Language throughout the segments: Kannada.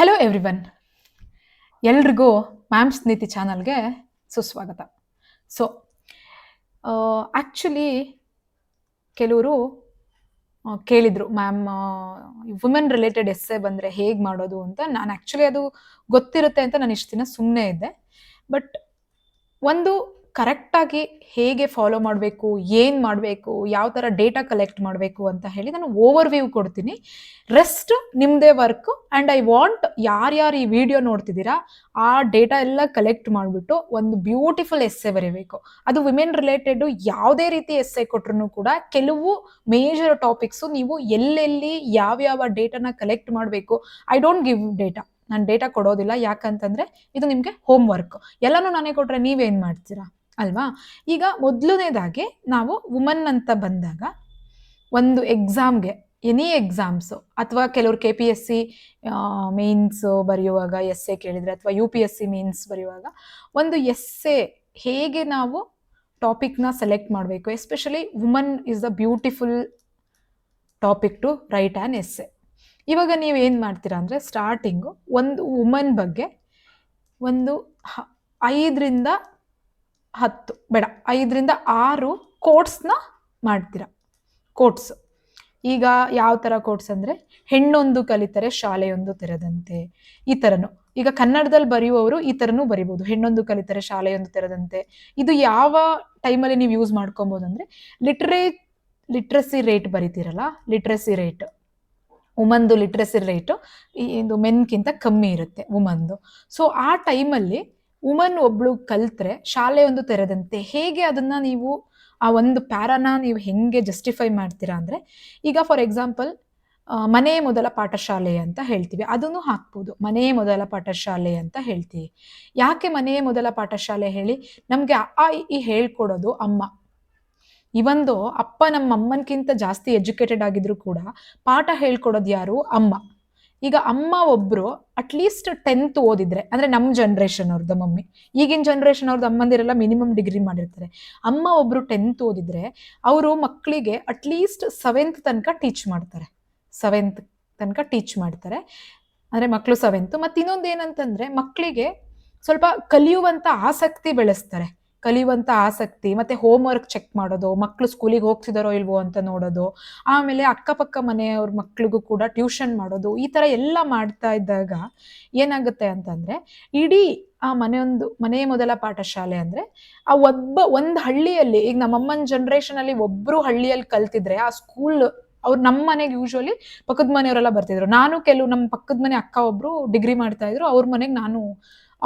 ಹಲೋ ಎವ್ರಿವನ್, ಎಲ್ರಿಗೂ ಮ್ಯಾಮ್ಸ್ ನೀತಿ ಚಾನಲ್ಗೆ ಸುಸ್ವಾಗತ. ಸೊ ಆ್ಯಕ್ಚುಲಿ ಕೆಲವರು ಕೇಳಿದರು, ಮ್ಯಾಮ್ ವುಮೆನ್ ರಿಲೇಟೆಡ್ ಎಸ್ಸೆ ಬಂದರೆ ಹೇಗೆ ಮಾಡೋದು ಅಂತ. ನಾನು ಆ್ಯಕ್ಚುಲಿ ಅದು ಗೊತ್ತಿರುತ್ತೆ ಅಂತ ನಾನು ಇಷ್ಟು ದಿನ ಸುಮ್ಮನೆ ಇದ್ದೆ. ಬಟ್ ಒಂದು ಕರೆಕ್ಟಾಗಿ ಹೇಗೆ ಫಾಲೋ ಮಾಡಬೇಕು, ಏನು ಮಾಡಬೇಕು, ಯಾವ ಥರ ಡೇಟಾ ಕಲೆಕ್ಟ್ ಮಾಡಬೇಕು ಅಂತ ಹೇಳಿ ನಾನು ಓವರ್ ವ್ಯೂ ಕೊಡ್ತೀನಿ. ರೆಸ್ಟ್ ನಿಮ್ಮದೇ ವರ್ಕು. ಆ್ಯಂಡ್ ಐ ವಾಂಟ್ ಯಾರ್ಯಾರು ಈ ವಿಡಿಯೋ ನೋಡ್ತಿದ್ದೀರಾ ಆ ಡೇಟಾ ಎಲ್ಲ ಕಲೆಕ್ಟ್ ಮಾಡಿಬಿಟ್ಟು ಒಂದು ಬ್ಯೂಟಿಫುಲ್ ಎಸ್ಸೆ ಬರೀಬೇಕು. ಅದು ವಿಮೆನ್ ರಿಲೇಟೆಡು ಯಾವುದೇ ರೀತಿ ಎಸ್ಸೆ ಕೊಟ್ರು ಕೂಡ ಕೆಲವು ಮೇಜರ್ ಟಾಪಿಕ್ಸು ನೀವು ಎಲ್ಲೆಲ್ಲಿ ಯಾವ್ಯಾವ ಡೇಟಾನ ಕಲೆಕ್ಟ್ ಮಾಡಬೇಕು. ಐ ಡೋಂಟ್ ಗಿವ್ ಡೇಟಾ, ನಾನು ಡೇಟಾ ಕೊಡೋದಿಲ್ಲ. ಯಾಕಂತಂದರೆ ಇದು ನಿಮಗೆ ಹೋಮ್ ವರ್ಕ್. ಎಲ್ಲನೂ ನಾನೇ ಕೊಟ್ಟರೆ ನೀವೇನು ಮಾಡ್ತೀರಾ ಅಲ್ವಾ? ಈಗ ಮೊದಲನೇದಾಗಿ ನಾವು ವುಮನ್ ಅಂತ ಬಂದಾಗ ಒಂದು ಎಕ್ಸಾಮ್ಗೆ, ಎನಿ ಎಕ್ಸಾಮ್ಸು ಅಥವಾ ಕೆಲವರು KPSC ಮೇನ್ಸು ಬರೆಯುವಾಗ ಎಸ್ಸೆ ಕೇಳಿದರೆ, ಅಥವಾ UPSC ಮೇನ್ಸ್ ಬರೆಯುವಾಗ ಒಂದು ಎಸ್ಸೆ ಹೇಗೆ ನಾವು ಟಾಪಿಕ್ನ ಸೆಲೆಕ್ಟ್ ಮಾಡಬೇಕು. Especially woman is the beautiful topic to write an essay. ಇವಾಗ ನೀವು ಏನು ಮಾಡ್ತೀರಾ ಅಂದರೆ, ಸ್ಟಾರ್ಟಿಂಗು ಒಂದು ವುಮನ್ ಬಗ್ಗೆ ಒಂದು 5ರಿಂದ 10 ಬೇಡ 5ರಿಂದ 6 ಕೋಟ್ಸ್ನ ಮಾಡ್ತೀರಾ. ಕೋಟ್ಸ್ ಈಗ ಯಾವ ಥರ ಕೋಟ್ಸ್ ಅಂದರೆ, ಹೆಣ್ಣೊಂದು ಕಲಿತರೆ ಶಾಲೆಯೊಂದು ತೆರೆದಂತೆ, ಈ ಥರನೂ. ಈಗ ಕನ್ನಡದಲ್ಲಿ ಬರೆಯುವವರು ಈ ಥರನೂ ಬರಿಬೋದು, ಹೆಣ್ಣೊಂದು ಕಲಿತರೆ ಶಾಲೆಯೊಂದು ತೆರೆದಂತೆ. ಇದು ಯಾವ ಟೈಮಲ್ಲಿ ನೀವು ಯೂಸ್ ಮಾಡ್ಕೊಬೋದು ಅಂದರೆ, ಲಿಟ್ರಸಿ ರೇಟ್ ಬರಿತೀರಲ್ಲ, ಲಿಟ್ರಸಿ ರೇಟ್ ವುಮನ್ದು ಲಿಟ್ರಸಿ ರೇಟು ಇದು ಮೆನ್ಗಿಂತ ಕಮ್ಮಿ ಇರುತ್ತೆ ವುಮನ್ದು. ಸೊ ಆ ಟೈಮಲ್ಲಿ ವುಮನ್ ಒಬ್ಳು ಕಲ್ತ್ರೆ ಶಾಲೆಯೊಂದು ತೆರೆದಂತೆ, ಹೇಗೆ ಅದನ್ನು ನೀವು ಆ ಒಂದು ಪ್ಯಾರಾನ ನೀವು ಹೆಂಗೆ ಜಸ್ಟಿಫೈ ಮಾಡ್ತೀರಾ ಅಂದರೆ, ಈಗ ಫಾರ್ ಎಕ್ಸಾಂಪಲ್ ಮನೆಯೇ ಮೊದಲ ಪಾಠಶಾಲೆ ಅಂತ ಹೇಳ್ತೀವಿ, ಅದನ್ನು ಹಾಕ್ಬೋದು. ಮನೆಯೇ ಮೊದಲ ಪಾಠಶಾಲೆ ಅಂತ ಹೇಳ್ತೀವಿ. ಯಾಕೆ ಮನೆಯೇ ಮೊದಲ ಪಾಠಶಾಲೆ ಹೇಳಿ? ನಮಗೆ ಅ ಈ ಹೇಳ್ಕೊಡೋದು ಅಮ್ಮ. ಇವಂದು ಅಪ್ಪ ನಮ್ಮ ಅಮ್ಮನಕ್ಕಿಂತ ಜಾಸ್ತಿ ಎಜುಕೇಟೆಡ್ ಆಗಿದ್ರು ಕೂಡ ಪಾಠ ಹೇಳ್ಕೊಡೋದು ಯಾರು? ಅಮ್ಮ. ಈಗ ಅಮ್ಮ ಒಬ್ಬರು ಅಟ್ಲೀಸ್ಟ್ 10th ಓದಿದ್ರೆ, ಅಂದರೆ ನಮ್ಮ ಜನ್ರೇಷನ್ ಅವ್ರದ್ದು ಮಮ್ಮಿ, ಈಗಿನ ಜನ್ರೇಷನ್ ಅವ್ರದ್ದು ಅಮ್ಮಂದಿರೆಲ್ಲ ಮಿನಿಮಮ್ ಡಿಗ್ರಿ ಮಾಡಿರ್ತಾರೆ. ಅಮ್ಮ ಒಬ್ಬರು 10th ಓದಿದ್ರೆ ಅವರು ಮಕ್ಕಳಿಗೆ ಅಟ್ಲೀಸ್ಟ್ 7th ತನಕ ಟೀಚ್ ಮಾಡ್ತಾರೆ. 7th ತನಕ ಟೀಚ್ ಮಾಡ್ತಾರೆ, ಅಂದರೆ ಮಕ್ಕಳು 7th. ಮತ್ತು ಇನ್ನೊಂದು ಏನಂತಂದರೆ, ಮಕ್ಕಳಿಗೆ ಸ್ವಲ್ಪ ಕಲಿಯುವಂಥ ಆಸಕ್ತಿ ಬೆಳೆಸ್ತಾರೆ. ಕಲಿಯುವಂಥ ಆಸಕ್ತಿ, ಮತ್ತು ಹೋಮ್ ವರ್ಕ್ ಚೆಕ್ ಮಾಡೋದು, ಮಕ್ಕಳು ಸ್ಕೂಲಿಗೆ ಹೋಗ್ತಿದ್ದಾರೋ ಇಲ್ವೋ ಅಂತ ನೋಡೋದು, ಆಮೇಲೆ ಅಕ್ಕಪಕ್ಕ ಮನೆಯವ್ರ ಮಕ್ಳಿಗೂ ಕೂಡ ಟ್ಯೂಷನ್ ಮಾಡೋದು, ಈ ಥರ ಎಲ್ಲ ಮಾಡ್ತಾ ಇದ್ದಾಗ ಏನಾಗುತ್ತೆ ಅಂತಂದರೆ, ಇಡೀ ಆ ಮನೆಯ ಮೊದಲ ಪಾಠಶಾಲೆ ಅಂದರೆ ಆ ಒಂದು ಹಳ್ಳಿಯಲ್ಲಿ, ಈಗ ನಮ್ಮಮ್ಮನ ಜನ್ರೇಷನಲ್ಲಿ ಒಬ್ಬರು ಹಳ್ಳಿಯಲ್ಲಿ ಕಲ್ತಿದ್ರೆ ಆ ಸ್ಕೂಲ್, ಅವ್ರು ನಮ್ಮ ಮನೆಗೆ ಯೂಶ್ವಲಿ ಪಕ್ಕದ ಮನೆಯವರೆಲ್ಲ ಬರ್ತಿದ್ರು. ನಾನು ನಮ್ಮ ಪಕ್ಕದ ಮನೆ ಅಕ್ಕ ಒಬ್ಬರು ಡಿಗ್ರಿ ಮಾಡ್ತಾ ಇದ್ರು, ಅವ್ರ ಮನೆಗೆ ನಾನು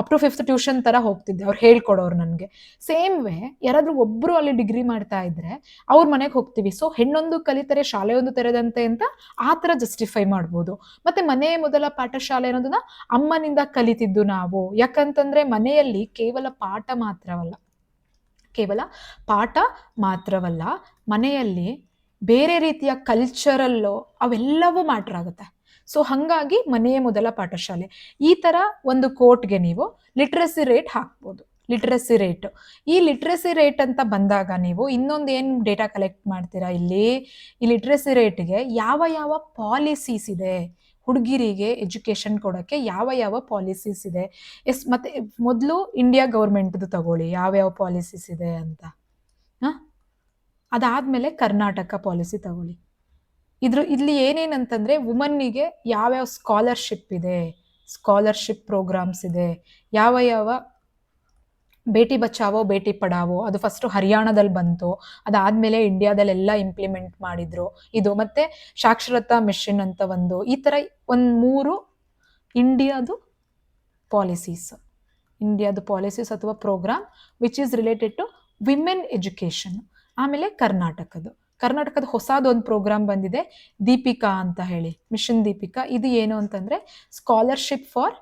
ಅಪ್ ಟು 5th ಟ್ಯೂಷನ್ ಥರ ಹೋಗ್ತಿದ್ದೆ, ಅವ್ರು ಹೇಳ್ಕೊಡೋರು ನನಗೆ. ಸೇಮ್ ವೇ ಯಾರಾದರೂ ಒಬ್ಬರು ಅಲ್ಲಿ ಡಿಗ್ರಿ ಮಾಡ್ತಾ ಇದ್ರೆ ಅವ್ರ ಮನೆಗೆ ಹೋಗ್ತೀವಿ. ಸೊ ಹೆಣ್ಣೊಂದು ಕಲಿತರೆ ಶಾಲೆಯೊಂದು ತೆರೆದಂತೆ ಅಂತ ಆ ಥರ ಜಸ್ಟಿಫೈ ಮಾಡ್ಬೋದು. ಮತ್ತು ಮನೆಯ ಮೊದಲ ಪಾಠಶಾಲೆ ಅನ್ನೋದನ್ನ ಅಮ್ಮನಿಂದ ಕಲಿತಿದ್ದು ನಾವು. ಯಾಕಂತಂದರೆ ಮನೆಯಲ್ಲಿ ಕೇವಲ ಪಾಠ ಮಾತ್ರವಲ್ಲ, ಮನೆಯಲ್ಲಿ ಬೇರೆ ರೀತಿಯ ಕಲ್ಚರಲ್ಲು ಅವೆಲ್ಲವೂ ಮ್ಯಾಟ್ರ್ ಆಗುತ್ತೆ. ಸೊ ಹಾಗಾಗಿ ಮನೆಯೇ ಮೊದಲ ಪಾಠಶಾಲೆ. ಈ ಥರ ಒಂದು ಕೋಟ್ಗೆ ನೀವು ಲಿಟ್ರಸಿ ರೇಟ್ ಹಾಕ್ಬೋದು. ಲಿಟ್ರಸಿ ರೇಟ್, ಈ ಲಿಟ್ರಸಿ ರೇಟ್ ಅಂತ ಬಂದಾಗ ನೀವು ಇನ್ನೊಂದು ಏನು ಡೇಟಾ ಕಲೆಕ್ಟ್ ಮಾಡ್ತೀರಾ ಇಲ್ಲಿ, ಈ ಲಿಟ್ರಸಿ ರೇಟ್ಗೆ ಯಾವ ಪಾಲಿಸೀಸ್ ಇದೆ, ಹುಡುಗಿರಿಗೆ ಎಜುಕೇಷನ್ ಕೊಡೋಕ್ಕೆ ಯಾವ ಪಾಲಿಸೀಸ್ ಇದೆ. ಮತ್ತು ಮೊದಲು ಇಂಡಿಯಾ ಗೌರ್ಮೆಂಟ್ದು ತಗೊಳ್ಳಿ, ಯಾವ್ಯಾವ ಪಾಲಿಸೀಸ್ ಇದೆ ಅಂತ. ಅದಾದಮೇಲೆ ಕರ್ನಾಟಕ ಪಾಲಿಸಿ ತಗೊಳ್ಳಿ. ಇಲ್ಲಿ ಏನೇನಂತಂದರೆ, ವುಮನ್ನಿಗೆ ಯಾವ್ಯಾವ ಸ್ಕಾಲರ್ಶಿಪ್ ಇದೆ, ಸ್ಕಾಲರ್ಶಿಪ್ ಪ್ರೋಗ್ರಾಮ್ಸ್ ಇದೆ, ಯಾವ ಬೇಟಿ ಬಚಾವೋ ಬೇಟಿ ಪಡಾವೋ, ಅದು ಫಸ್ಟು ಹರಿಯಾಣದಲ್ಲಿ ಬಂತು, ಅದಾದಮೇಲೆ ಇಂಡಿಯಾದಲ್ಲೆಲ್ಲ ಇಂಪ್ಲಿಮೆಂಟ್ ಮಾಡಿದ್ರು ಇದು. ಮತ್ತು ಸಾಕ್ಷರತಾ ಮಿಷನ್ ಅಂತ ಈ ಥರ 3 ಇಂಡಿಯಾದು ಪಾಲಿಸೀಸ್ ಅಥವಾ programme which is related to women education. ಆಮೇಲೆ ಕರ್ನಾಟಕದ ಹೊಸದೊಂದು ಪ್ರೋಗ್ರಾಮ್ ಬಂದಿದೆ, ದೀಪಿಕಾ ಅಂತ ಹೇಳಿ, ಮಿಷನ್ ದೀಪಿಕಾ. ಇದು ಏನು ಅಂತಂದರೆ, ಸ್ಕಾಲರ್ಶಿಪ್ ಫಾರ್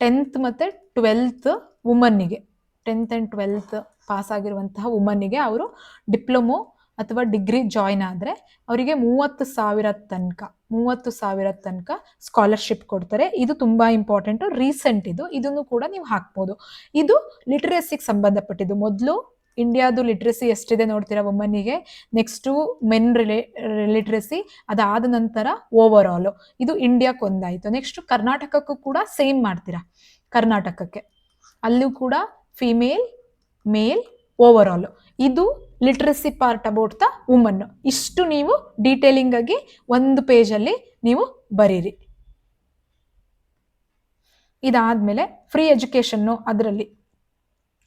10th ಮತ್ತು 12th ವುಮನ್ನಿಗೆ, 10th and 12th pass ಆಗಿರುವಂತಹ ವುಮನ್ನಿಗೆ ಅವರು ಡಿಪ್ಲೊಮೊ ಅಥವಾ ಡಿಗ್ರಿ ಜಾಯ್ನ್ ಆದರೆ ಅವರಿಗೆ 30,000 ತನಕ ಸ್ಕಾಲರ್ಶಿಪ್ ಕೊಡ್ತಾರೆ. ಇದು ತುಂಬ ಇಂಪಾರ್ಟೆಂಟು, ರೀಸೆಂಟ್ ಇದನ್ನು ಕೂಡ ನೀವು ಹಾಕ್ಬೋದು. ಇದು ಲಿಟ್ರಸಿಗೆ ಸಂಬಂಧಪಟ್ಟಿದ್ದು. ಮೊದಲು ಇಂಡಿಯಾದು ಲಿಟ್ರಸಿ ಎಷ್ಟಿದೆ ನೋಡ್ತೀರಾ ವುಮನ್ನಿಗೆ. ನೆಕ್ಸ್ಟು ಮೆನ್ ಲಿಟ್ರಸಿ, ಅದಾದ ನಂತರ ಓವರ್ ಆಲ್. ಇದು ಇಂಡಿಯಾಕ್ಕೆ ಒಂದಾಯಿತು. ನೆಕ್ಸ್ಟ್ ಕರ್ನಾಟಕಕ್ಕೂ ಕೂಡ ಸೇಮ್ ಮಾಡ್ತೀರಾ. ಕರ್ನಾಟಕಕ್ಕೆ ಅಲ್ಲೂ ಕೂಡ ಫಿಮೇಲ್, ಮೇಲ್, ಓವರ್ ಆಲ್. ಇದು literacy part about the woman. ಇಷ್ಟು ನೀವು ಡೀಟೇಲಿಂಗ್ ಆಗಿ ಒಂದು ಪೇಜಲ್ಲಿ ನೀವು ಬರೀರಿ. ಇದಾದ್ಮೇಲೆ ಫ್ರೀ ಎಜುಕೇಶನ್ನು, ಅದರಲ್ಲಿ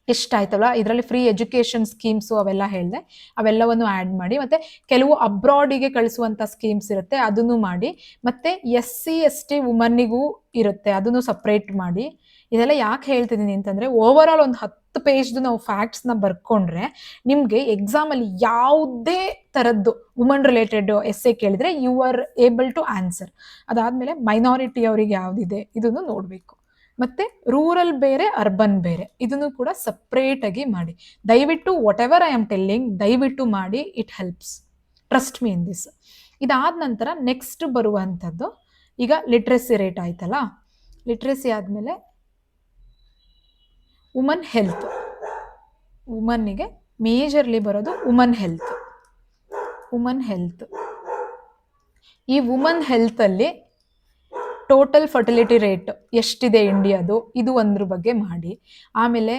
ಎಷ್ಟಾಯ್ತಲ್ಲ, ಇದರಲ್ಲಿ ಫ್ರೀ ಎಜುಕೇಶನ್ ಸ್ಕೀಮ್ಸು ಅವೆಲ್ಲ ಹೇಳಿದೆ, ಅವೆಲ್ಲವನ್ನು ಆ್ಯಡ್ ಮಾಡಿ. ಮತ್ತೆ ಕೆಲವು ಅಬ್ರಾಡಿಗೆ ಕಳಿಸುವಂಥ ಸ್ಕೀಮ್ಸ್ ಇರುತ್ತೆ, ಅದನ್ನು ಮಾಡಿ. ಮತ್ತೆ SC/ST ವುಮನ್ನಿಗೂ ಇರುತ್ತೆ, ಅದನ್ನು ಸಪ್ರೇಟ್ ಮಾಡಿ. ಇದೆಲ್ಲ ಯಾಕೆ ಹೇಳ್ತಿದ್ದೀನಿ ಅಂತಂದರೆ, ಓವರ್ ಆಲ್ ಒಂದು 10 ಪೇಜ್ದು ನಾವು ಫ್ಯಾಕ್ಟ್ಸ್ನ ಬರ್ಕೊಂಡ್ರೆ ನಿಮಗೆ ಎಕ್ಸಾಮಲ್ಲಿ ಯಾವುದೇ ಥರದ್ದು ವುಮನ್ ರಿಲೇಟೆಡ್ ಎಸ್ಸೆ ಕೇಳಿದರೆ you are able to answer. ಅದಾದಮೇಲೆ ಮೈನಾರಿಟಿ ಅವರಿಗೆ ಯಾವುದಿದೆ ಇದನ್ನು ನೋಡಬೇಕು. ಮತ್ತೆ ರೂರಲ್ ಬೇರೆ, ಅರ್ಬನ್ ಬೇರೆ, ಇದನ್ನು ಕೂಡ ಸಪ್ರೇಟ್ ಆಗಿ ಮಾಡಿ. ದಯವಿಟ್ಟು what ever I am telling ದಯವಿಟ್ಟು ಮಾಡಿ, it helps, trust me in this. ಇದಾದ ನಂತರ ನೆಕ್ಸ್ಟ್ ಬರುವಂಥದ್ದು, ಈಗ ಲಿಟ್ರಸಿ ರೇಟ್ ಆಯ್ತಲ್ಲ, ಲಿಟ್ರಸಿ ಆದಮೇಲೆ ವುಮನ್ ಹೆಲ್ತ್. ವುಮನ್ನಿಗೆ ಮೇಜರ್ಲಿ ಬರೋದು ವುಮನ್ ಹೆಲ್ತ್. ವುಮನ್ ಹೆಲ್ತ್, ಈ ವುಮನ್ ಹೆಲ್ತಲ್ಲಿ ಟೋಟಲ್ ಫರ್ಟಿಲಿಟಿ ರೇಟ್ ಎಷ್ಟಿದೆ ಇಂಡಿಯಾದು, ಇದು ಒಂದ್ರ ಬಗ್ಗೆ ಮಾಡಿ. ಆಮೇಲೆ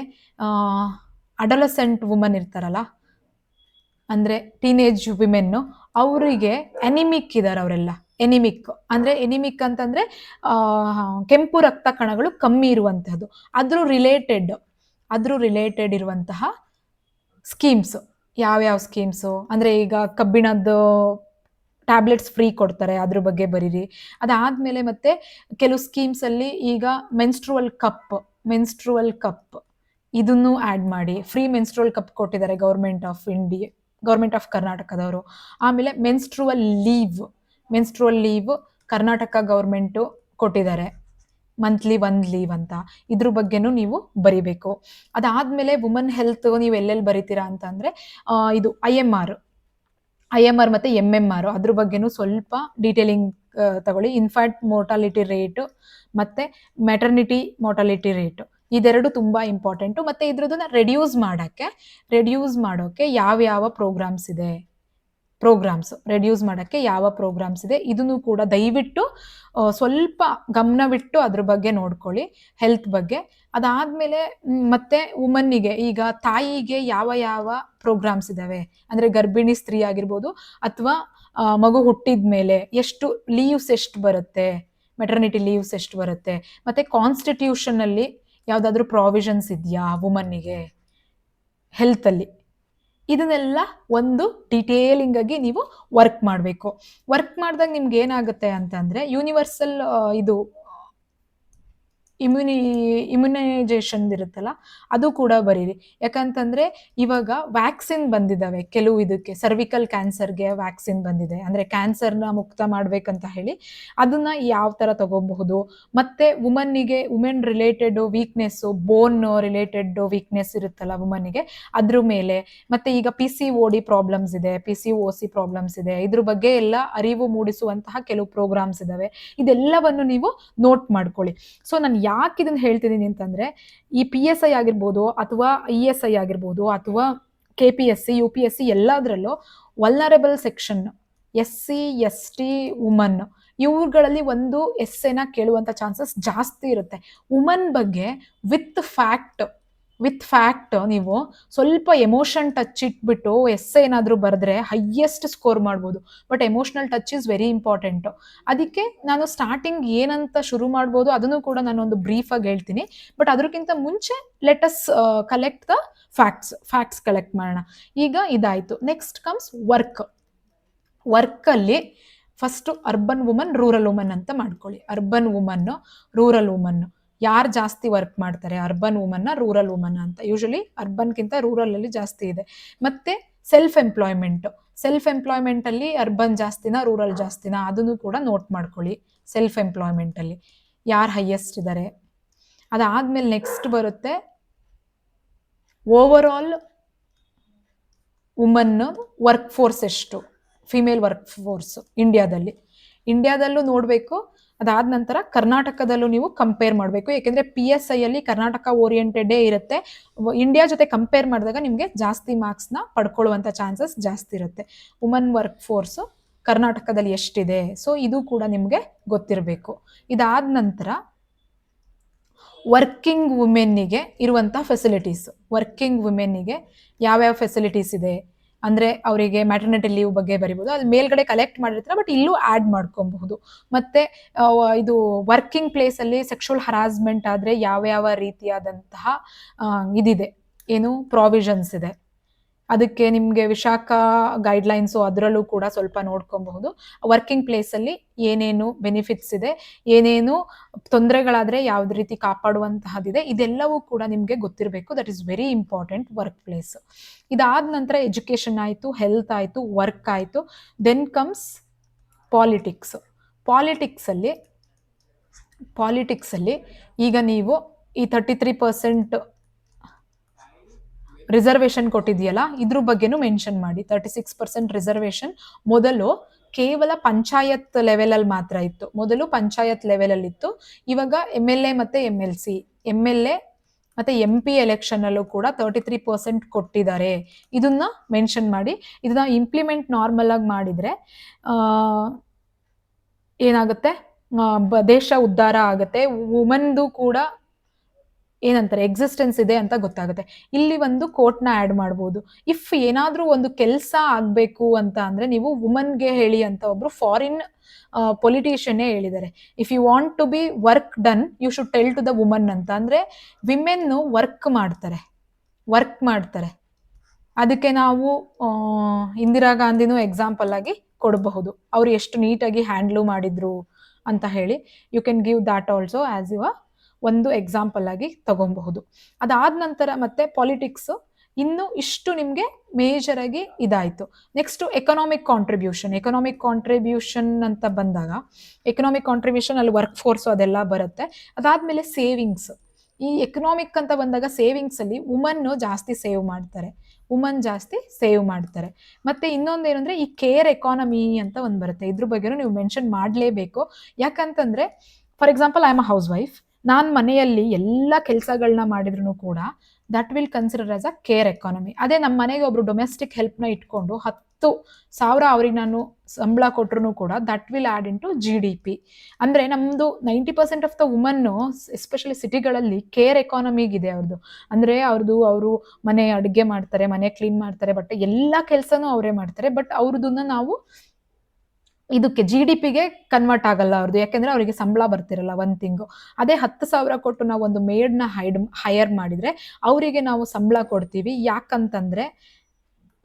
ಅಡಲಸೆಂಟ್ ವುಮನ್ ಇರ್ತಾರಲ್ಲ, ಅಂದರೆ ಟೀನೇಜ್ ವಿಮೆನ್ನು, ಅವರಿಗೆ ಎನಿಮಿಕ್ ಇದ್ದಾರೆ ಅವರೆಲ್ಲ. ಎನಿಮಿಕ್ ಅಂದರೆ, ಎನಿಮಿಕ್ ಅಂತಂದರೆ ಕೆಂಪು ರಕ್ತ ಕಣಗಳು ಕಮ್ಮಿ ಇರುವಂತಹದ್ದು. ಅದ್ರ ರಿಲೇಟೆಡ್ ಇರುವಂತಹ ಸ್ಕೀಮ್ಸು. ಯಾವ್ಯಾವ ಸ್ಕೀಮ್ಸು ಅಂದರೆ, ಈಗ ಕಬ್ಬಿಣದ್ದು ಟ್ಯಾಬ್ಲೆಟ್ಸ್ ಫ್ರೀ ಕೊಡ್ತಾರೆ, ಅದ್ರ ಬಗ್ಗೆ ಬರೀರಿ. ಅದಾದಮೇಲೆ ಮತ್ತೆ ಕೆಲವು ಸ್ಕೀಮ್ಸಲ್ಲಿ ಈಗ ಮೆನ್ಸ್ಟ್ರುವಲ್ ಕಪ್ ಇದನ್ನು ಆ್ಯಡ್ ಮಾಡಿ. ಫ್ರೀ ಮೆನ್ಸ್ಟ್ರುವಲ್ ಕಪ್ ಕೊಟ್ಟಿದ್ದಾರೆ ಗೌರ್ಮೆಂಟ್ ಆಫ್ ಕರ್ನಾಟಕದವರು. ಆಮೇಲೆ ಮೆನ್ಸ್ಟ್ರುವಲ್ ಲೀವ್ ಕರ್ನಾಟಕ ಗೌರ್ಮೆಂಟು ಕೊಟ್ಟಿದ್ದಾರೆ, ಮಂತ್ಲಿ 1 ಲೀವ್ ಅಂತ. ಇದ್ರ ಬಗ್ಗೆನೂ ನೀವು ಬರಿಬೇಕು. ಅದಾದಮೇಲೆ ವುಮನ್ ಹೆಲ್ತ್ ನೀವು ಎಲ್ಲೆಲ್ಲಿ ಬರಿತೀರಾ ಅಂತ ಅಂದರೆ, ಇದು IMR ಮತ್ತು MMR ಅದ್ರ ಬಗ್ಗೆನೂ ಸ್ವಲ್ಪ ಡೀಟೇಲಿಂಗ್ ತಗೊಳ್ಳಿ. ಇನ್ಫ್ಯಾಂಟ್ ಮೋರ್ಟಾಲಿಟಿ ರೇಟು ಮತ್ತು ಮೆಟರ್ನಿಟಿ ಮೋರ್ಟಾಲಿಟಿ ರೇಟು, ಇದೆರಡು ತುಂಬ ಇಂಪಾರ್ಟೆಂಟು. ಮತ್ತು ಇದ್ರದನ್ನ ರೆಡ್ಯೂಸ್ ಮಾಡೋಕ್ಕೆ ಯಾವ ಪ್ರೋಗ್ರಾಮ್ಸ್ ಇದೆ, ಇದನ್ನು ಕೂಡ ದಯವಿಟ್ಟು ಸ್ವಲ್ಪ ಗಮನವಿಟ್ಟು ಅದ್ರ ಬಗ್ಗೆ ನೋಡ್ಕೊಳ್ಳಿ, ಹೆಲ್ತ್ ಬಗ್ಗೆ. ಅದಾದಮೇಲೆ ಮತ್ತೆ ವುಮನ್ನಿಗೆ, ಈಗ ತಾಯಿಗೆ ಯಾವ ಪ್ರೋಗ್ರಾಮ್ಸ್ ಇದ್ದಾವೆ ಅಂದರೆ, ಗರ್ಭಿಣಿ ಸ್ತ್ರೀ ಆಗಿರ್ಬೋದು ಅಥವಾ ಮಗು ಹುಟ್ಟಿದ ಮೇಲೆ ಎಷ್ಟು ಲೀವ್ಸ್ ಎಷ್ಟು ಬರುತ್ತೆ, ಮೆಟರ್ನಿಟಿ ಲೀವ್ಸ್ ಎಷ್ಟು ಬರುತ್ತೆ, ಮತ್ತು ಕಾನ್ಸ್ಟಿಟ್ಯೂಷನಲ್ಲಿ ಯಾವುದಾದ್ರೂ ಪ್ರಾವಿಷನ್ಸ್ ಇದೆಯಾ ವುಮನ್ನಿಗೆ ಹೆಲ್ತಲ್ಲಿ, ಇದನ್ನೆಲ್ಲ ಒಂದು ಡೀಟೇಲಿಂಗ್ ಆಗಿ ನೀವು ವರ್ಕ್ ಮಾಡಬೇಕು. ವರ್ಕ್ ಮಾಡಿದಾಗ ನಿಮ್ಗೆ ಏನಾಗುತ್ತೆ ಅಂತಂದರೆ, ಯೂನಿವರ್ಸಲ್ ಇದು ಇಮ್ಯುನೈಜೇಷನ್ ಇರುತ್ತಲ್ಲ, ಅದು ಕೂಡ ಬರೀರಿ. ಯಾಕಂತಂದರೆ ಇವಾಗ ವ್ಯಾಕ್ಸಿನ್ ಬಂದಿದ್ದಾವೆ ಕೆಲವು, ಇದಕ್ಕೆ ಸರ್ವಿಕಲ್ ಕ್ಯಾನ್ಸರ್ಗೆ ವ್ಯಾಕ್ಸಿನ್ ಬಂದಿದೆ, ಅಂದರೆ ಕ್ಯಾನ್ಸರ್ನ ಮುಕ್ತ ಮಾಡಬೇಕಂತ ಹೇಳಿ. ಅದನ್ನು ಯಾವ ಥರ ತಗೋಬಹುದು, ಮತ್ತು ವುಮೆನ್ ರಿಲೇಟೆಡ್ ವೀಕ್ನೆಸ್ಸು, ಬೋನ್ ರಿಲೇಟೆಡ್ ವೀಕ್ನೆಸ್ ಇರುತ್ತಲ್ಲ ವುಮನ್ನಿಗೆ, ಅದ್ರ ಮೇಲೆ. ಮತ್ತು ಈಗ PCOD ಪ್ರಾಬ್ಲಮ್ಸ್ ಇದೆ, PCOC ಪ್ರಾಬ್ಲಮ್ಸ್ ಇದೆ, ಇದ್ರ ಬಗ್ಗೆ ಎಲ್ಲ ಅರಿವು ಮೂಡಿಸುವಂತಹ ಕೆಲವು ಪ್ರೋಗ್ರಾಮ್ಸ್ ಇದ್ದಾವೆ. ಇದೆಲ್ಲವನ್ನು ನೀವು ನೋಟ್ ಮಾಡ್ಕೊಳ್ಳಿ. ಸೊ ನಾನು ಯಾಕೆ ಇದನ್ನು ಹೇಳ್ತಿದ್ದೀನಿ ಅಂತಂದರೆ, ಈ PSI ಆಗಿರ್ಬೋದು ಅಥವಾ ESI ಆಗಿರ್ಬೋದು ಅಥವಾ KPSC UPSC ಎಲ್ಲದರಲ್ಲೂ vulnerable section SC ST woman ಇವುಗಳಲ್ಲಿ ಒಂದು ಎಸ್ಸೆನ ಕೇಳುವಂಥ ಚಾನ್ಸಸ್ ಜಾಸ್ತಿ ಇರುತ್ತೆ. ವುಮನ್ ಬಗ್ಗೆ ವಿತ್ ಫ್ಯಾಕ್ಟ್ ನೀವು ಸ್ವಲ್ಪ ಎಮೋಷನ್ ಟಚ್ ಇಟ್ಬಿಟ್ಟು ಏನಾದರೂ ಬರೆದ್ರೆ ಹೈಯೆಸ್ಟ್ ಸ್ಕೋರ್ ಮಾಡ್ಬೋದು. But emotional touch is very important. ಅದಕ್ಕೆ ನಾನು ಸ್ಟಾರ್ಟಿಂಗ್ ಏನಂತ ಶುರು ಮಾಡ್ಬೋದು ಅದನ್ನು ಕೂಡ ನಾನೊಂದು ಬ್ರೀಫಾಗಿ ಹೇಳ್ತೀನಿ. ಬಟ್ ಅದಕ್ಕಿಂತ ಮುಂಚೆ let us collect the facts collect ಮಾಡೋಣ. ಈಗ ಇದಾಯಿತು. ನೆಕ್ಸ್ಟ್ ಕಮ್ಸ್ ವರ್ಕಲ್ಲಿ first urban woman, rural woman ಅಂತ ಮಾಡ್ಕೊಳ್ಳಿ. ಅರ್ಬನ್ ವುಮನ್ನು, ರೂರಲ್ ವುಮನ್ನು ಯಾರು ಜಾಸ್ತಿ ವರ್ಕ್ ಮಾಡ್ತಾರೆ, ಅರ್ಬನ್ ವುಮನ್ನ, ರೂರಲ್ ವುಮನ್ನ ಅಂತ. ಯೂಶಲಿ ಅರ್ಬನ್ಗಿಂತ ರೂರಲಲ್ಲಿ ಜಾಸ್ತಿ ಇದೆ. ಮತ್ತು ಸೆಲ್ಫ್ ಎಂಪ್ಲಾಯ್ಮೆಂಟಲ್ಲಿ ಅರ್ಬನ್ ಜಾಸ್ತಿನಾ ರೂರಲ್ ಜಾಸ್ತಿನಾ ಅದನ್ನು ಕೂಡ ನೋಟ್ ಮಾಡ್ಕೊಳ್ಳಿ. ಸೆಲ್ಫ್ ಎಂಪ್ಲಾಯ್ಮೆಂಟಲ್ಲಿ ಯಾರು ಹೈಯೆಸ್ಟ್ ಇದ್ದಾರೆ. ಅದಾದಮೇಲೆ ನೆಕ್ಸ್ಟ್ ಬರುತ್ತೆ over all woman work force ಎಷ್ಟು, ಫಿಮೇಲ್ ವರ್ಕ್ ಫೋರ್ಸ್ ಇಂಡಿಯಾದಲ್ಲೂ ನೋಡಬೇಕು. ಅದಾದ ನಂತರ ಕರ್ನಾಟಕದಲ್ಲೂ ನೀವು ಕಂಪೇರ್ ಮಾಡಬೇಕು. ಯಾಕೆಂದ್ರೆ PSI ಅಲ್ಲಿ ಕರ್ನಾಟಕ ಓರಿಯೆಂಟೆಡೇ ಇರುತ್ತೆ. ಇಂಡಿಯಾ ಜೊತೆ ಕಂಪೇರ್ ಮಾಡಿದಾಗ ನಿಮಗೆ ಜಾಸ್ತಿ ಮಾರ್ಕ್ಸ್ನ ಪಡ್ಕೊಳ್ಳುವಂಥ ಚಾನ್ಸಸ್ ಜಾಸ್ತಿ ಇರುತ್ತೆ. ವುಮನ್ ವರ್ಕ್ ಫೋರ್ಸು ಕರ್ನಾಟಕದಲ್ಲಿ ಎಷ್ಟಿದೆ, ಸೊ ಇದು ಕೂಡ ನಿಮಗೆ ಗೊತ್ತಿರಬೇಕು. ಇದಾದ ನಂತರ ವರ್ಕಿಂಗ್ ವುಮೆನ್ನಿಗೆ ಇರುವಂಥ ಫೆಸಿಲಿಟೀಸ್, ವರ್ಕಿಂಗ್ ವುಮೆನ್ನಿಗೆ ಯಾವ್ಯಾವ ಫೆಸಿಲಿಟೀಸ್ ಇದೆ ಅಂದರೆ ಅವರಿಗೆ ಮ್ಯಾಟರ್ನಿಟಿ ಲೀವ್ ಬಗ್ಗೆ ಬರಿಬೋದು. ಅದು ಮೇಲ್ಗಡೆ ಕಲೆಕ್ಟ್ ಮಾಡಿರ್ತಾರೆ, ಬಟ್ ಇಲ್ಲೂ ಆ್ಯಡ್ ಮಾಡ್ಕೊಬಹುದು. ಮತ್ತು ಇದು ವರ್ಕಿಂಗ್ ಪ್ಲೇಸಲ್ಲಿ ಸೆಕ್ಷುವಲ್ ಹರಾಸ್ಮೆಂಟ್ ಆದರೆ ಯಾವ್ಯಾವ ರೀತಿಯಾದಂತಹ ಇದಿದೆ, ಏನು ಪ್ರಾವಿಷನ್ಸ್ ಇದೆ, ಅದಕ್ಕೆ ನಿಮಗೆ ವಿಶಾಖ ಗೈಡ್ಲೈನ್ಸು ಅದರಲ್ಲೂ ಕೂಡ ಸ್ವಲ್ಪ ನೋಡ್ಕೊಬಹುದು. ವರ್ಕಿಂಗ್ ಪ್ಲೇಸಲ್ಲಿ ಏನೇನು ಬೆನಿಫಿಟ್ಸ್ ಇದೆ, ಏನೇನು ತೊಂದರೆಗಳಾದರೆ ಯಾವ್ದು ರೀತಿ ಕಾಪಾಡುವಂತಹದ್ದಿದೆ, ಇದೆಲ್ಲವೂ ಕೂಡ ನಿಮಗೆ ಗೊತ್ತಿರಬೇಕು. That is very important work place. ಇದಾದ ನಂತರ ಎಜುಕೇಷನ್ ಆಯಿತು, ಹೆಲ್ತ್ ಆಯಿತು, ವರ್ಕ್ ಆಯಿತು. Then comes politics. ಪಾಲಿಟಿಕ್ಸಲ್ಲಿ ಈಗ ನೀವು ಈ 33% ರಿಸರ್ವೇಷನ್ ಕೊಟ್ಟಿದೆಯಲ್ಲ, ಇದ್ರ ಬಗ್ಗೆನೂ ಮೆನ್ಷನ್ ಮಾಡಿ. 36% ರಿಸರ್ವೇಷನ್ ಮೊದಲು ಕೇವಲ ಪಂಚಾಯತ್ ಲೆವೆಲಲ್ಲಿ ಮಾತ್ರ ಇತ್ತು. ಮೊದಲು ಪಂಚಾಯತ್ ಲೆವೆಲಲ್ಲಿ ಇತ್ತು, ಇವಾಗ MLA ಮತ್ತು MLC, MLA ಮತ್ತು MP ಎಲೆಕ್ಷನಲ್ಲೂ ಕೂಡ 33% ಕೊಟ್ಟಿದ್ದಾರೆ. ಇದನ್ನ ಮೆನ್ಷನ್ ಮಾಡಿ. ಇದನ್ನ ಇಂಪ್ಲಿಮೆಂಟ್ ನಾರ್ಮಲ್ ಆಗಿ ಮಾಡಿದರೆ ಏನಾಗುತ್ತೆ, ದೇಶ ಉದ್ಧಾರ ಆಗುತ್ತೆ, ವುಮನ್ದು ಕೂಡ ಏನಂತಾರೆ ಎಕ್ಸಿಸ್ಟೆನ್ಸ್ ಇದೆ ಅಂತ ಗೊತ್ತಾಗುತ್ತೆ. ಇಲ್ಲಿ ಒಂದು ಕೋಟ್ನ ಆ್ಯಡ್ ಮಾಡ್ಬೋದು. ಇಫ್ ಏನಾದರೂ ಒಂದು ಕೆಲಸ ಆಗಬೇಕು ಅಂತ ಅಂದರೆ ನೀವು ವುಮನ್ಗೆ ಹೇಳಿ ಅಂತ ಒಬ್ರು ಫಾರಿನ್ ಪೊಲಿಟಿಷಿಯನ್ನೇ ಹೇಳಿದ್ದಾರೆ. If you want to be work done you should tell to the woman ಅಂತ. ಅಂದರೆ ವಿಮೆನ್ನು ವರ್ಕ್ ಮಾಡ್ತಾರೆ. ಅದಕ್ಕೆ ನಾವು ಇಂದಿರಾ ಗಾಂಧಿನೂ ಎಕ್ಸಾಂಪಲ್ ಆಗಿ ಕೊಡಬಹುದು, ಅವರು ಎಷ್ಟು ನೀಟಾಗಿ ಹ್ಯಾಂಡ್ಲು ಮಾಡಿದ್ರು ಅಂತ ಹೇಳಿ. You can give that also as ಯುವ ಒಂದು ಎಕ್ಸಾಂಪಲ್ ಆಗಿ ತಗೊಬಹುದು. ಅದಾದ ನಂತರ ಮತ್ತೆ ಪಾಲಿಟಿಕ್ಸು ಇನ್ನು ಇಷ್ಟು ನಿಮಗೆ ಮೇಜರ್ ಆಗಿ ಇದಾಯಿತು. ನೆಕ್ಸ್ಟು ಎಕನಾಮಿಕ್ ಕಾಂಟ್ರಿಬ್ಯೂಷನ್ ಅಂತ ಬಂದಾಗ, ಎಕನಾಮಿಕ್ ಕಾಂಟ್ರಿಬ್ಯೂಷನ್ ಅಲ್ಲಿ ವರ್ಕ್ ಫೋರ್ಸು ಅದೆಲ್ಲ ಬರುತ್ತೆ. ಅದಾದಮೇಲೆ ಸೇವಿಂಗ್ಸ್. ಈ ಎಕನಾಮಿಕ್ ಅಂತ ಬಂದಾಗ ಸೇವಿಂಗ್ಸಲ್ಲಿ ವುಮನ್ನು ಜಾಸ್ತಿ ಸೇವ್ ಮಾಡ್ತಾರೆ. ಮತ್ತೆ ಇನ್ನೊಂದು ಏನಂದ್ರೆ ಈ ಕೇರ್ ಎಕಾನಮಿ ಅಂತ ಒಂದು ಬರುತ್ತೆ, ಇದ್ರ ಬಗ್ಗೆನೂ ನೀವು ಮೆನ್ಷನ್ ಮಾಡಲೇಬೇಕು. ಯಾಕಂತಂದ್ರೆ for example I am a house wife, ನಾನು ಮನೆಯಲ್ಲಿ ಎಲ್ಲ ಕೆಲಸಗಳನ್ನ ಮಾಡಿದ್ರು ಕೂಡ that will consider as a care economy. ಅದೇ ನಮ್ಮ ಮನೆಗೆ ಒಬ್ರು ಡೊಮೆಸ್ಟಿಕ್ ಹೆಲ್ಪ್ನ ಇಟ್ಕೊಂಡು 10,000 ಅವ್ರಿಗೆ ನಾನು ಸಂಬಳ ಕೊಟ್ಟರು ಕೂಡ that will add in to GDP. ಅಂದರೆ ನಮ್ಮದು 90% ಆಫ್ ದ ವುಮನ್ನು ಎಸ್ಪೆಷಲಿ ಸಿಟಿಗಳಲ್ಲಿ ಕೇರ್ ಎಕಾನಮಿಗಿದೆ ಅವ್ರದ್ದು. ಅಂದರೆ ಅವರು ಮನೆ ಅಡುಗೆ ಮಾಡ್ತಾರೆ, ಮನೆ ಕ್ಲೀನ್ ಮಾಡ್ತಾರೆ, ಬಟ್ ಎಲ್ಲ ಕೆಲಸನೂ ಅವರೇ ಮಾಡ್ತಾರೆ. ಬಟ್ ಅವ್ರದನ್ನ ನಾವು ಇದಕ್ಕೆ GDPಗೆ ಕನ್ವರ್ಟ್ ಆಗಲ್ಲ ಅವ್ರದ್ದು, ಯಾಕೆಂದ್ರೆ ಅವರಿಗೆ ಸಂಬಳ ಬರ್ತಿರಲ್ಲ ಒಂದು ತಿಂಗಳು. ಅದೇ 10,000 ಕೊಟ್ಟು ನಾವು ಒಂದು ಮೇಡ್ನ ಹೈರ್ ಮಾಡಿದ್ರೆ ಅವರಿಗೆ ನಾವು ಸಂಬಳ ಕೊಡ್ತೀವಿ. ಯಾಕಂತಂದ್ರೆ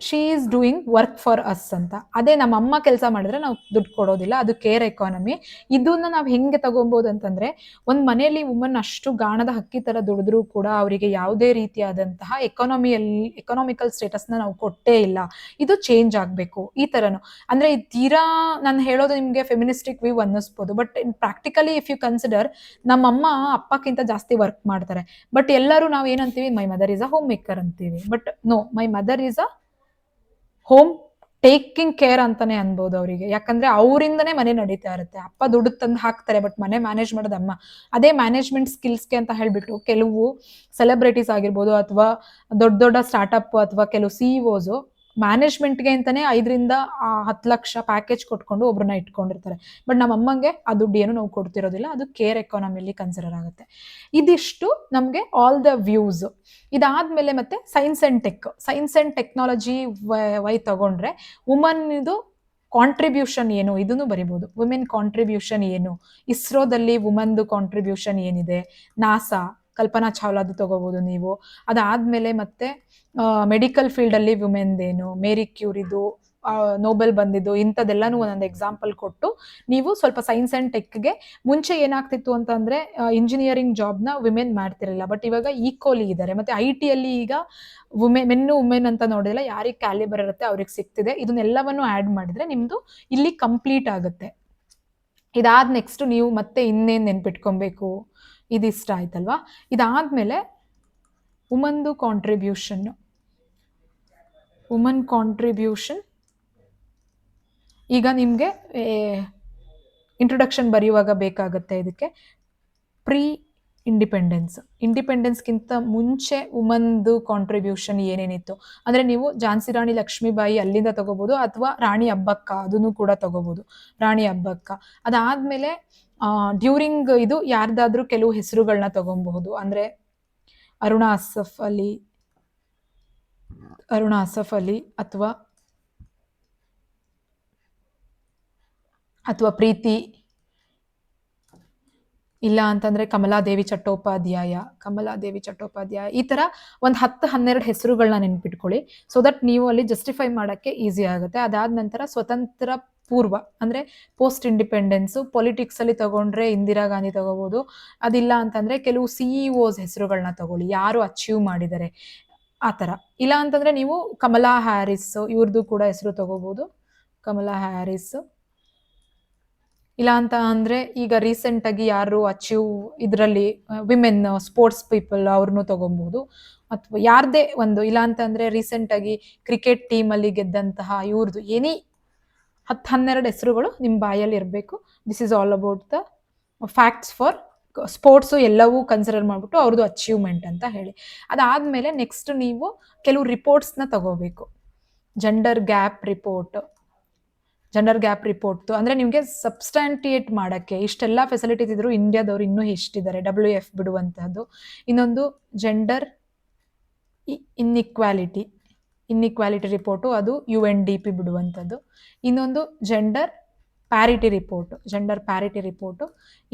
she is doing work for us ಅಂತ. ಅದೇ ನಮ್ಮ ಅಮ್ಮ ಕೆಲಸ ಮಾಡಿದ್ರೆ ನಾವು ದುಡ್ಡು ಕೊಡೋದಿಲ್ಲ, ಅದು ಕೇರ್ ಎಕಾನಮಿ. ಇದನ್ನ ನಾವು ಹೆಂಗೆ ತಗೊಬೋದು ಅಂತಂದ್ರೆ, ಒಂದು ಮನೆಯಲ್ಲಿ ವುಮನ್ ಅಷ್ಟು ಗಾಣದ ಹಕ್ಕಿ ತರ ದುಡಿದ್ರೂ ಕೂಡ ಅವರಿಗೆ ಯಾವುದೇ ರೀತಿಯಾದಂತಹ ಎಕನಾಮಿಕಲ್ ಸ್ಟೇಟಸ್ನ ನಾವು ಕೊಟ್ಟೇ ಇಲ್ಲ. ಇದು ಚೇಂಜ್ ಆಗಬೇಕು. ಈ ಥರನು ಅಂದರೆ ತೀರಾ ನಾನು ಹೇಳೋದು ನಿಮಗೆ ಫೆಮಿನಿಸ್ಟಿಕ್ ವ್ಯೂ ಅನ್ನಿಸ್ಬೋದು, but practically if you consider, ನಮ್ಮಮ್ಮ ಅಪ್ಪಕ್ಕಿಂತ ಜಾಸ್ತಿ ವರ್ಕ್ ಮಾಡ್ತಾರೆ. ಬಟ್ ಎಲ್ಲರೂ ನಾವು ಏನಂತೀವಿ, my mother is a homemaker ಅಂತೀವಿ. But no, my mother is a home taking care ಅಂತಾನೆ ಅನ್ಬೋದು ಅವರಿಗೆ. ಯಾಕಂದ್ರೆ ಅವರಿಂದನೇ ಮನೆ ನಡೀತಾ ಇರುತ್ತೆ. ಅಪ್ಪ ದುಡ್ಡು ತಂದು ಹಾಕ್ತಾರೆ, ಬಟ್ ಮನೆ ಮ್ಯಾನೇಜ್ ಮಾಡೋದು ಅಮ್ಮ. ಅದೇ ಮ್ಯಾನೇಜ್ಮೆಂಟ್ ಸ್ಕಿಲ್ಸ್ಗೆ ಅಂತ ಹೇಳ್ಬಿಟ್ಟು ಕೆಲವು ಸೆಲೆಬ್ರಿಟೀಸ್ ಆಗಿರ್ಬೋದು, ಅಥವಾ ದೊಡ್ಡ ಸ್ಟಾರ್ಟಪ್ ಅಥವಾ ಕೆಲವು CEOs ಮ್ಯಾನೇಜ್ಮೆಂಟ್ಗೆ ಅಂತಾನೆ 5ರಿಂದ 10 ಲಕ್ಷ ಪ್ಯಾಕೇಜ್ ಕೊಟ್ಕೊಂಡು ಒಬ್ರನ್ನ ಇಟ್ಕೊಂಡಿರ್ತಾರೆ. ಬಟ್ ನಮ್ಮ ಅಮ್ಮಂಗೆ ಆ ದುಡ್ಡು ಏನು ನಾವು ಕೊಡ್ತಿರೋದಿಲ್ಲ, ಅದು ಕೇರ್ ಎಕಾನಮಿಲಿ ಕನ್ಸಿಡರ್ ಆಗುತ್ತೆ. ಇದಿಷ್ಟು ನಮಗೆ ಆಲ್ ದ ವ್ಯೂಸ್. ಇದಾದ್ಮೇಲೆ ಮತ್ತೆ ಸೈನ್ಸ್ ಅಂಡ್ ಟೆಕ್ನಾಲಜಿ ವೈ ತಗೊಂಡ್ರೆ ವುಮನ್ ಇದು ಕಾಂಟ್ರಿಬ್ಯೂಷನ್ ಏನು, ಇದನ್ನು ಬರಿಬೋದು. ವುಮೆನ್ ಕಾಂಟ್ರಿಬ್ಯೂಷನ್ ಏನು, ಇಸ್ರೋದಲ್ಲಿ ವುಮನ್ದು ಕಾಂಟ್ರಿಬ್ಯೂಷನ್ ಏನಿದೆ, ನಾಸಾ ಕಲ್ಪನಾ ಚಾವ್ಲಾದು ತಗೋಬಹುದು ನೀವು. ಅದಾದ್ಮೇಲೆ ಮತ್ತೆ ಮೆಡಿಕಲ್ ಫೀಲ್ಡಲ್ಲಿ ವುಮೆನ್ದೇನು, ಮೇರಿ ಕ್ಯೂರಿದು ನೋಬೆಲ್ ಬಂದಿದ್ದು, ಇಂಥದ್ದೆಲ್ಲನೂ ಒಂದೊಂದು ಎಕ್ಸಾಂಪಲ್ ಕೊಟ್ಟು ನೀವು ಸ್ವಲ್ಪ ಸೈನ್ಸ್ ಆ್ಯಂಡ್ ಟೆಕ್ಗೆ. ಮುಂಚೆ ಏನಾಗ್ತಿತ್ತು ಅಂತಂದರೆ ಇಂಜಿನಿಯರಿಂಗ್ ಜಾಬ್ನ ವಿಮೆನ್ ಮಾಡ್ತಿರಲಿಲ್ಲ, ಬಟ್ ಇವಾಗ ಈಕ್ವಲಿ ಇದ್ದಾರೆ. ಮತ್ತು IT-ಯಲ್ಲಿ ಈಗ ವುಮೆನ್ ಅಂತ ನೋಡಿದ್ರೆ ಯಾರಿಗೆ ಕ್ಯಾಲಿಬರ್ ಇರುತ್ತೆ ಅವ್ರಿಗೆ ಸಿಗ್ತಿದೆ. ಇದನ್ನೆಲ್ಲವನ್ನು ಆ್ಯಡ್ ಮಾಡಿದರೆ ನಿಮ್ಮದು ಇಲ್ಲಿ ಕಂಪ್ಲೀಟ್ ಆಗುತ್ತೆ. ಇದಾದ ನೆಕ್ಸ್ಟ್ ನೀವು ಮತ್ತೆ ಇನ್ನೇನು ನೆನ್ಪಿಟ್ಕೊಬೇಕು, ಇದಿಷ್ಟ ಆಯ್ತಲ್ವಾ. ಇದಾದಮೇಲೆ ವುಮನ್ ಕಾಂಟ್ರಿಬ್ಯೂಷನ್ ಈಗ ನಿಮಗೆ ಇಂಟ್ರೊಡಕ್ಷನ್ ಬರೆಯುವಾಗ ಬೇಕಾಗುತ್ತೆ ಇದಕ್ಕೆ. ಪ್ರೀ ಇಂಡಿಪೆಂಡೆನ್ಸ್ಗಿಂತ ಮುಂಚೆ ವುಮನ್ದು ಕಾಂಟ್ರಿಬ್ಯೂಷನ್ ಏನೇನಿತ್ತು ಅಂದರೆ ನೀವು ಝಾನ್ಸಿ ರಾಣಿ ಲಕ್ಷ್ಮೀಬಾಯಿ ಅಲ್ಲಿಂದ ತಗೋಬೋದು, ಅಥವಾ ರಾಣಿ ಅಬ್ಬಕ್ಕ ಅದನ್ನು ಕೂಡ ತಗೋಬೋದು, ರಾಣಿ ಅಬ್ಬಕ್ಕ. ಅದಾದ್ಮೇಲೆ ಡ್ಯೂರಿಂಗ್ ಇದು ಯಾರ್ದಾದ್ರೂ ಕೆಲವು ಹೆಸರುಗಳನ್ನ ತಗೊಬಹುದು, ಅಂದ್ರೆ ಅರುಣಾ ಅಸಫ್ ಅಲಿ ಅಥವಾ ಪ್ರೀತಿ, ಇಲ್ಲ ಅಂತಂದ್ರೆ ಕಮಲಾದೇವಿ ಚಟ್ಟೋಪಾಧ್ಯಾಯ, ಈ ತರ ಒಂದು 10-12 ಹೆಸರುಗಳನ್ನ ನೆನ್ಪಿಟ್ಕೊಳ್ಳಿ. ಸೊ ದಟ್ ನೀವು ಅಲ್ಲಿ ಜಸ್ಟಿಫೈ ಮಾಡಕ್ಕೆ ಈಸಿ ಆಗುತ್ತೆ. ಅದಾದ ನಂತರ ಸ್ವತಂತ್ರ ಪೂರ್ವ ಅಂದ್ರೆ ಪೋಸ್ಟ್ ಇಂಡಿಪೆಂಡೆನ್ಸ್, ಪೊಲಿಟಿಕ್ಸ್ ಅಲ್ಲಿ ತಗೊಂಡ್ರೆ ಇಂದಿರಾ ಗಾಂಧಿ ತಗೋಬಹುದು. ಅದಿಲ್ಲ ಅಂತಂದ್ರೆ ಕೆಲವು ಸಿಇಒಸ್ ಹೆಸರುಗಳನ್ನ ತಗೊಳ್ಳಿ, ಯಾರು ಅಚೀವ್ ಮಾಡಿದ್ದಾರೆ ಆ ತರ. ಇಲ್ಲ ಅಂತಂದ್ರೆ ನೀವು ಕಮಲಾ ಹ್ಯಾರಿಸ್ ಇವ್ರದ್ದು ಕೂಡ ಹೆಸರು ತಗೋಬಹುದು, ಕಮಲಾ ಹ್ಯಾರಿಸ್. ಇಲ್ಲ ಅಂತ ಅಂದ್ರೆ ಈಗ ರೀಸೆಂಟ್ ಆಗಿ ಯಾರು ಅಚೀವ್ ಇದರಲ್ಲಿ ವಿಮೆನ್ ಸ್ಪೋರ್ಟ್ಸ್ ಪೀಪಲ್ ಅವ್ರನ್ನೂ ತಗೊಬಹುದು, ಅಥವಾ ಯಾರ್ದೇ ಒಂದು. ಇಲ್ಲ ಅಂತ ಅಂದ್ರೆ ರೀಸೆಂಟ್ ಆಗಿ ಕ್ರಿಕೆಟ್ ಟೀಮ್ ಅಲ್ಲಿ ಗೆದ್ದಂತಹ ಇವ್ರದ್ದು ಎನಿ 10-12 ಹೆಸರುಗಳು ನಿಮ್ ಬಾಯಲ್ಲಿ ಇರಬೇಕು. This is all about the facts for sports, ಎಲ್ಲವೂ ಕನ್ಸಿಡರ್ ಮಾಡ್ಬಿಟ್ಟು ಅವ್ರದ್ದು ಅಚೀವ್ಮೆಂಟ್ ಅಂತ ಹೇಳಿ. ಅದಾದ್ಮೇಲೆ ನೆಕ್ಸ್ಟ್ ನೀವು ಕೆಲವು ರಿಪೋರ್ಟ್ಸ್ನ ತಗೋಬೇಕು. ಜೆಂಡರ್ ಗ್ಯಾಪ್ ರಿಪೋರ್ಟ್ ಅಂದ್ರೆ ನಿಮಗೆ ಸಬ್ಸ್ಟಾಂಟಿಯೇಟ್ ಮಾಡಕ್ಕೆ ಇಷ್ಟೆಲ್ಲ ಫೆಸಿಲಿಟೀಸ್ ಇದ್ರು ಇಂಡಿಯಾದವ್ರು ಇನ್ನೂ ಎಷ್ಟಿದ್ದಾರೆ, WF ಬಿಡುವಂತಹದ್ದು. ಇನ್ನೊಂದು ಜೆಂಡರ್ ಇನ್ಇಕ್ವಾಲಿಟಿ ರಿಪೋರ್ಟು, ಅದು UNDP ಬಿಡುವಂಥದ್ದು. ಇನ್ನೊಂದು ಜೆಂಡರ್ ಪ್ಯಾರಿಟಿ ರಿಪೋರ್ಟು,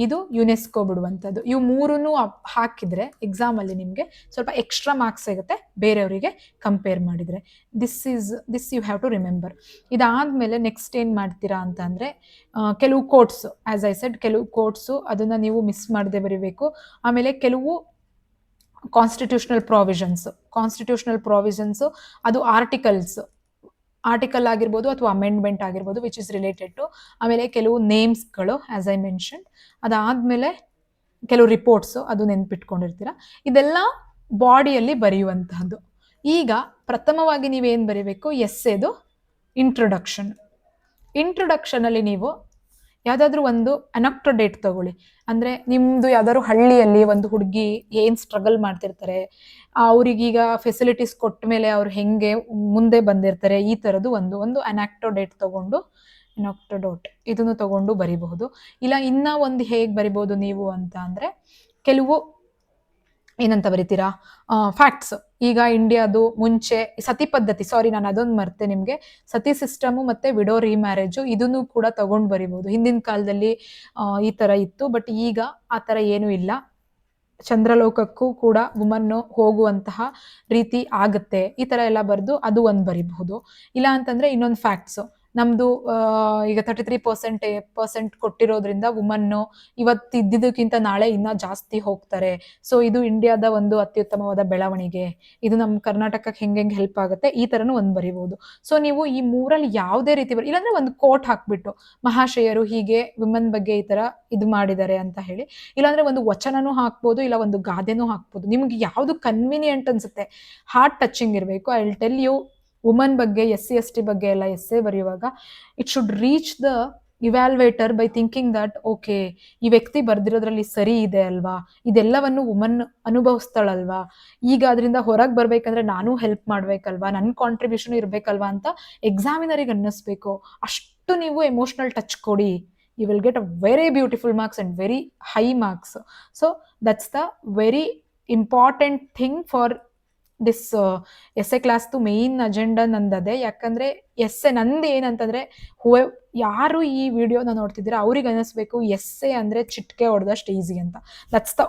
ಇದು ಯುನೆಸ್ಕೋ ಬಿಡುವಂಥದ್ದು. ಇವು ಮೂರನ್ನು ಹಾಕಿದ್ರೆ ಎಕ್ಸಾಮ್ ಅಲ್ಲಿ ನಿಮಗೆ ಸ್ವಲ್ಪ ಎಕ್ಸ್ಟ್ರಾ ಮಾರ್ಕ್ಸ್ ಸಿಗುತ್ತೆ ಬೇರೆಯವರಿಗೆ ಕಂಪೇರ್ ಮಾಡಿದ್ರೆ. This you have to remember. ಇದಾದ್ಮೇಲೆ ನೆಕ್ಸ್ಟ್ ಏನ್ ಮಾಡ್ತೀರಾ ಅಂತ ಅಂದ್ರೆ ಕೆಲವು ಕೋಟ್ಸ್, ಆಸ್ ಐ ಸೆಡ್ ಕೆಲವು ಕೋಟ್ಸು ಅದನ್ನ ನೀವು ಮಿಸ್ ಮಾಡದೆ ಬರೀಬೇಕು. ಆಮೇಲೆ ಕೆಲವು ಕಾನ್ಸ್ಟಿಟ್ಯೂಷನಲ್ ಪ್ರಾವಿಷನ್ಸ್ ಅದು ಆರ್ಟಿಕಲ್ ಆಗಿರ್ಬೋದು ಅಥವಾ ಅಮೆಂಡ್ಮೆಂಟ್ ಆಗಿರ್ಬೋದು, ವಿಚ್ ಇಸ್ ರಿಲೇಟೆಡ್ ಟು. ಆಮೇಲೆ ಕೆಲವು ನೇಮ್ಸ್ಗಳು ಆಸ್ ಐ ಮೆನ್ಷನ್. ಅದಾದ್ಮೇಲೆ ಕೆಲವು ರಿಪೋರ್ಟ್ಸ್, ಅದು ನೆನ್ಪಿಟ್ಕೊಂಡಿರ್ತೀರ. ಇದೆಲ್ಲ ಬಾಡಿಯಲ್ಲಿ ಬರೆಯುವಂತಹದ್ದು. ಈಗ ಪ್ರಥಮವಾಗಿ ನೀವೇನ್ ಬರೀಬೇಕು, ಎಸ್ಸೆದು ಇಂಟ್ರೊಡಕ್ಷನ್ ಅಲ್ಲಿ ನೀವು ಯಾವ್ದಾದ್ರು ಒಂದು ಅನಕ್ಟೋಡೇಟ್ ತಗೊಳ್ಳಿ. ಅಂದ್ರೆ ನಿಮ್ದು ಯಾವ್ದಾದ್ರು ಹಳ್ಳಿಯಲ್ಲಿ ಒಂದು ಹುಡುಗಿ ಏನ್ ಸ್ಟ್ರಗಲ್ ಮಾಡ್ತಿರ್ತಾರೆ, ಅವ್ರಿಗೀಗ ಫೆಸಿಲಿಟೀಸ್ ಕೊಟ್ಟ ಮೇಲೆ ಅವ್ರು ಹೆಂಗೆ ಮುಂದೆ ಬಂದಿರ್ತಾರೆ, ಈ ತರದ್ದು ಒಂದು ಅನಾಕ್ಟೋಡೇಟ್ ಇದನ್ನು ತಗೊಂಡು ಬರಿಬಹುದು. ಇಲ್ಲ ಇನ್ನ ಒಂದು ಹೇಗ್ ಬರಿಬಹುದು ನೀವು ಅಂತ ಅಂದ್ರೆ, ಕೆಲವು ಏನಂತ ಬರೀತೀರಾ, ಫ್ಯಾಕ್ಟ್ಸ್. ಈಗ ಇಂಡಿಯಾದು ಮುಂಚೆ ಸತಿ ಪದ್ಧತಿ, ನಾನು ಅದೊಂದು ಮರ್ತೆ ನಿಮ್ಗೆ, ಸತಿ ಸಿಸ್ಟಮು ಮತ್ತೆ ವಿಡೋ ರಿಮ್ಯಾರೇಜು ಇದನ್ನು ಕೂಡ ತಗೊಂಡು ಬರಿಬಹುದು. ಹಿಂದಿನ ಕಾಲದಲ್ಲಿ ಈ ತರ ಇತ್ತು, ಬಟ್ ಈಗ ಆ ತರ ಏನೂ ಇಲ್ಲ. ಚಂದ್ರಲೋಕಕ್ಕೂ ಕೂಡ ವುಮನ್ ಹೋಗುವಂತಹ ರೀತಿ ಆಗುತ್ತೆ, ಈ ತರ ಎಲ್ಲ ಬರೆದು ಅದು ಒಂದು ಬರಿಬಹುದು. ಇಲ್ಲ ಅಂತಂದ್ರೆ ಇನ್ನೊಂದು ಫ್ಯಾಕ್ಟ್ಸ್, ನಮ್ದು ಈಗ 33% ಕೊಟ್ಟಿರೋದ್ರಿಂದ ವುಮನ್ ಇವತ್ತು ಇದ್ದಿದ್ದಕ್ಕಿಂತ ನಾಳೆ ಇನ್ನ ಜಾಸ್ತಿ ಹೋಗ್ತಾರೆ. ಸೊ ಇದು ಇಂಡಿಯಾದ ಒಂದು ಅತ್ಯುತ್ತಮವಾದ ಬೆಳವಣಿಗೆ, ಇದು ನಮ್ಮ ಕರ್ನಾಟಕಕ್ಕೆ ಹೆಂಗೆ ಹೆಲ್ಪ್ ಆಗುತ್ತೆ, ಈ ತರನು ಒಂದು ಬರಿಬಹುದು. ಸೊ ನೀವು ಈ ಮೂರಲ್ಲಿ ಯಾವುದೇ ರೀತಿ ಇಲ್ಲಾಂದ್ರೆ ಒಂದು ಕೋಟ್ ಹಾಕ್ಬಿಟ್ಟು ಮಹಾಶಯರು ಹೀಗೆ ವುಮನ್ ಬಗ್ಗೆ ಈ ತರ ಇದು ಮಾಡಿದ್ದಾರೆ ಅಂತ ಹೇಳಿ, ಇಲ್ಲಾಂದ್ರೆ ಒಂದು ವಚನನೂ ಹಾಕ್ಬೋದು, ಇಲ್ಲ ಒಂದು ಗಾದೆನೂ ಹಾಕ್ಬೋದು. ನಿಮ್ಗೆ ಯಾವ್ದು ಕನ್ವೀನಿಯಂಟ್ ಅನ್ಸುತ್ತೆ, ಹಾರ್ಟ್ ಟಚಿಂಗ್ ಇರಬೇಕು. I will tell you, woman ಬಗ್ಗೆ SC/ST ಬಗ್ಗೆ ಎಲ್ಲ ಎಸ್ಸೆ ಬರೆಯುವಾಗ it should reach the evaluator by thinking that okay, ಈ ವ್ಯಕ್ತಿ ಬರ್ದಿರೋದ್ರಲ್ಲಿ ಸರಿ ಇದೆ ಅಲ್ವಾ, ಇದೆಲ್ಲವನ್ನು ವುಮನ್ ಅನುಭವಿಸ್ತಾಳಲ್ವಾ, ಈಗ ಅದರಿಂದ ಹೊರಗೆ ಬರ್ಬೇಕಂದ್ರೆ ನಾನು ಹೆಲ್ಪ್ ಮಾಡ್ಬೇಕಲ್ವಾ, ನನ್ನ ಕಾಂಟ್ರಿಬ್ಯೂಷನ್ ಇರ್ಬೇಕಲ್ವಾ ಅಂತ ಎಕ್ಸಾಮಿನರಿಗೆ ಅನ್ನಿಸ್ಬೇಕು. ಅಷ್ಟು ನೀವು ಎಮೋಷನಲ್ ಟಚ್ ಕೊಡಿ, you will get a very beautiful marks and very high marks. So that's the very important thing for this essay class to main agenda ನಂದದೆ. ಯಾಕಂದ್ರೆ ಎಸ್ಸೆ ನಂದು ಏನಂತಂದ್ರೆ, ಯಾರು ಈ ವಿಡಿಯೋನ ನೋಡ್ತಿದ್ದೀರಾ ಅವ್ರಿಗೆ ಅನ್ನಿಸ್ಬೇಕು ಎಸ್ಸೆ ಅಂದ್ರೆ ಚಿಟ್ಕೆ ಹೊಡೆದಷ್ಟು ಈಸಿ ಅಂತ. That's the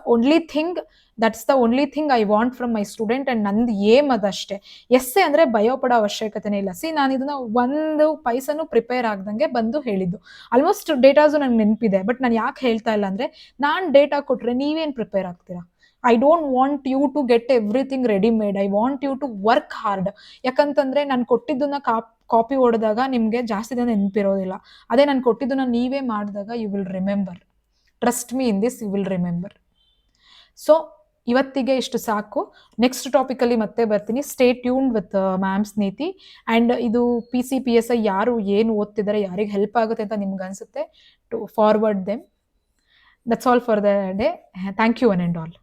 only thing I want from my student. And ನಂದು ಏಮ್ ಅದಷ್ಟೇ. ಎಸ್ಸೆ ಅಂದ್ರೆ ಭಯ ಪಡೋ ಅವಶ್ಯಕತೆನೇ ಇಲ್ಲ. ನಾನು ಇದನ್ನ ಒಂದು ಪೈಸನು ಪ್ರಿಪೇರ್ ಆಗ್ದಂಗೆ ಬಂದು ಹೇಳಿದ್ದು. ಆಲ್ಮೋಸ್ಟ್ ಡೇಟಾಸು ನಂಗೆ ನೆನಪಿದೆ, ಬಟ್ ನಾನು ಯಾಕೆ ಹೇಳ್ತಾ ಇಲ್ಲ ಅಂದ್ರೆ, ನಾನು ಡೇಟಾ ಕೊಟ್ರೆ ನೀವೇನ್ ಪ್ರಿಪೇರ್ ಆಗ್ತೀರಾ? I don't want you to get everything readymade. I want you to work hard. ಯಾಕಂತಂದ್ರೆ ನಾನು ಕೊಟ್ಟಿದ್ದನ್ನ ಕಾಪಿ ಹೊಡೆದಾಗ ನಿಮ್ಗೆ ಜಾಸ್ತಿ ದಿನ ನೆನಪಿರೋದಿಲ್ಲ. ಅದೇ ನಾನು ಕೊಟ್ಟಿದ್ದನ್ನ ನೀವೇ ಮಾಡಿದಾಗ you will remember. Trust me in this, you will remember. So ಇವತ್ತಿಗೆ ಇಷ್ಟು ಸಾಕು. ನೆಕ್ಸ್ಟ್ ಟಾಪಿಕಲ್ಲಿ ಮತ್ತೆ ಬರ್ತೀನಿ. Stay tuned with ma'am's Neeti. And ಇದು PCPSI ಯಾರು ಏನು ಓದ್ತಿದ್ದಾರೆ, ಯಾರಿಗೆ ಹೆಲ್ಪ್ ಆಗುತ್ತೆ ಅಂತ ನಿಮ್ಗೆ ಅನ್ಸುತ್ತೆ, to forward them. That's all for the day. Thank you one and all.